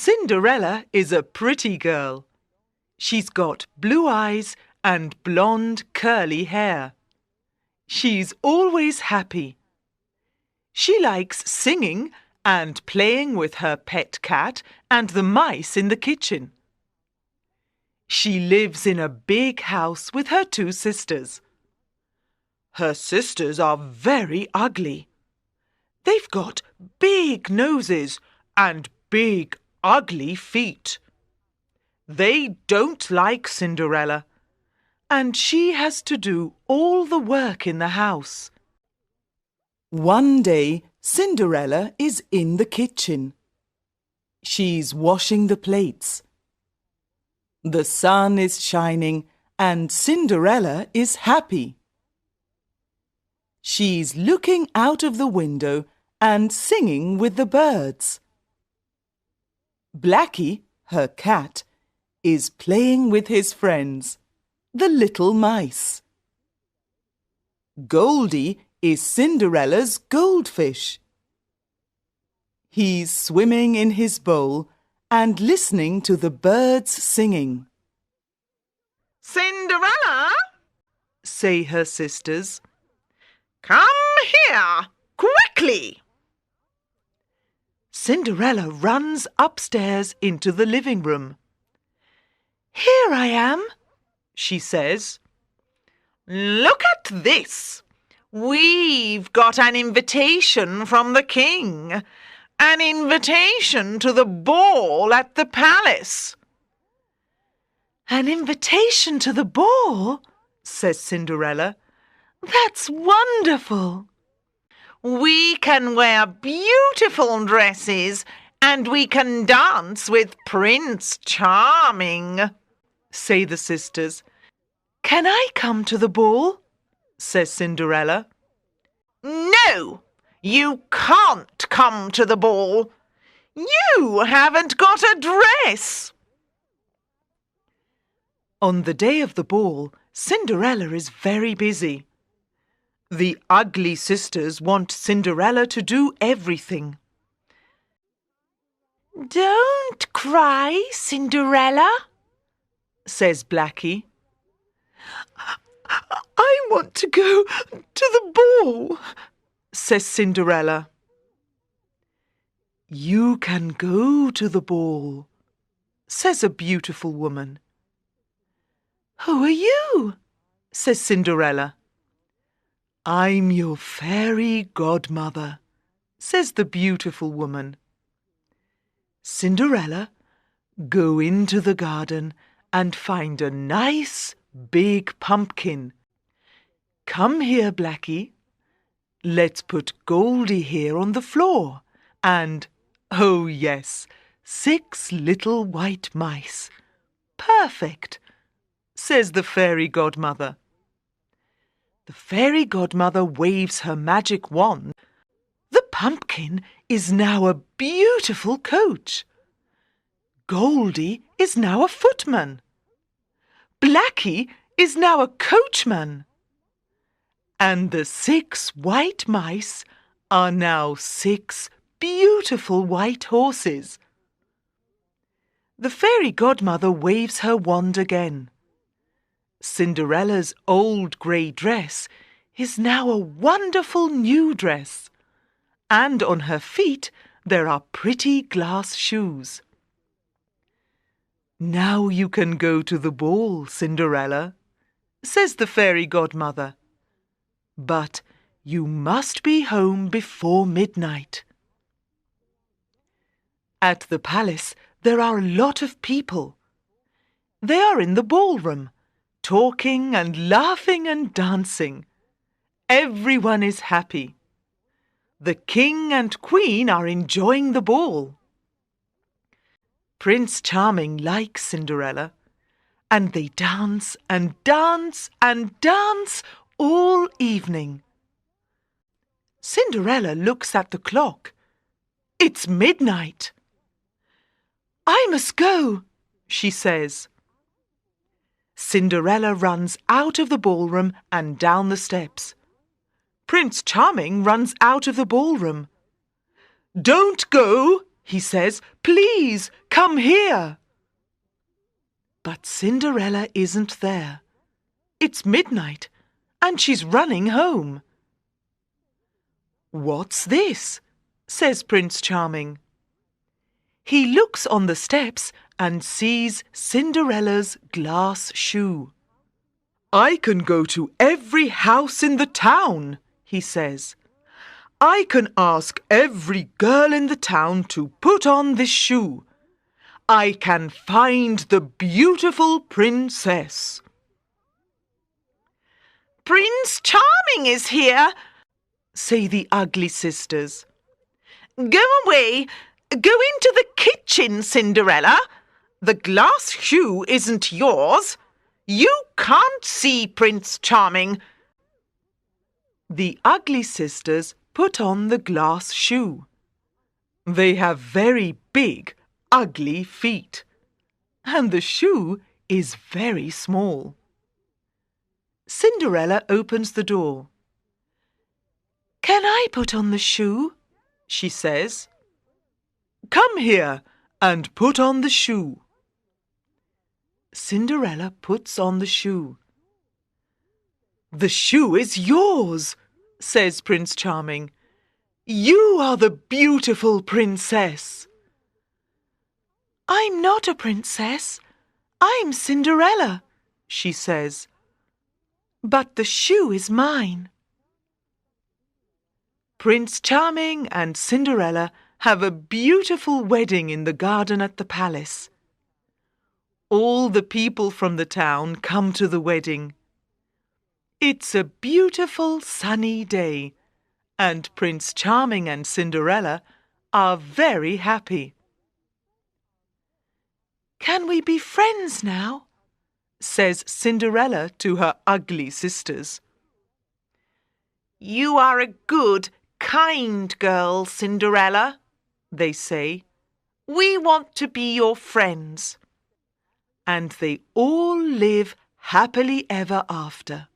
Cinderella is a pretty girl. She's got blue eyes and blonde curly hair. She's always happy. She likes singing and playing with her pet cat and the mice in the kitchen. She lives in a big house with her two sisters. Her sisters are very ugly. They've got big noses and big, ugly feet. They don't like Cinderella, and she has to do all the work in the house. One day, Cinderella is in the kitchen. She's washing the plates. The sun is shining and Cinderella is happy. She's looking out of the window and singing with the birds. Blackie, her cat, is playing with his friends, the little mice. Goldie is Cinderella's goldfish. He's swimming in his bowl and listening to the birds singing. Cinderella, say her sisters. Come here, quickly! Cinderella runs upstairs into the living room. Here I am, she says. Look at this. We've got an invitation from the king. An invitation to the ball at the palace. An invitation to the ball? Says Cinderella. That's wonderful. We can wear beautiful dresses and we can dance with Prince Charming, say the sisters. Can I come to the ball? Says Cinderella. No, you can't come to the ball. You haven't got a dress. On the day of the ball, Cinderella is very busy. The ugly sisters want Cinderella to do everything. Don't cry, Cinderella, says Blackie. I want to go to the ball, says Cinderella. You can go to the ball, says a beautiful woman. Who are you? Says Cinderella. I'm your fairy godmother, says the beautiful woman. Cinderella, go into the garden and find a nice big pumpkin. Come here, Blackie. Let's put Goldie here on the floor and, oh yes, 6 little white mice. Perfect, says the fairy godmother. The fairy godmother waves her magic wand. The pumpkin is now a beautiful coach. Goldie is now a footman. Blackie is now a coachman. And the 6 white mice are now 6 beautiful white horses. The fairy godmother waves her wand again. Cinderella's old grey dress is now a wonderful new dress, and on her feet there are pretty glass shoes. Now you can go to the ball, Cinderella, says the fairy godmother. But you must be home before midnight. At the palace there are a lot of people. They are in the ballroom, talking and laughing and dancing. Everyone is happy. The king and queen are enjoying the ball. Prince Charming likes Cinderella, and they dance and dance and dance all evening. Cinderella looks at the clock. It's midnight. I must go, she says. Cinderella runs out of the ballroom and down the steps. Prince Charming runs out of the ballroom. Don't go, He says, "Please, come here." But Cinderella isn't there. It's midnight, and she's running home. "What's this?" says Prince Charming. He looks on the steps and sees Cinderella's glass shoe. "I can go to every house in the town," he says. "I can ask every girl in the town to put on this shoe. I can find the beautiful princess." "Prince Charming is here," say the ugly sisters. "Go away. Go into the kitchen, Cinderella. The glass shoe isn't yours. You can't see Prince Charming." The ugly sisters put on the glass shoe. They have very big, ugly feet, and the shoe is very small. Cinderella opens the door. "Can I put on the shoe?" she says. "Come here and put on the shoe." Cinderella puts on the shoe. "The shoe is yours," says Prince Charming. "You are the beautiful princess." "I'm not a princess. I'm Cinderella," she says. "But the shoe is mine." Prince Charming and Cinderella have a beautiful wedding in the garden at the palace. All the people from the town come to the wedding. It's a beautiful sunny day, and Prince Charming and Cinderella are very happy. "Can we be friends now?" says Cinderella to her ugly sisters. "You are a good, kind girl, Cinderella," they say. "We want to be your friends." And they all live happily ever after.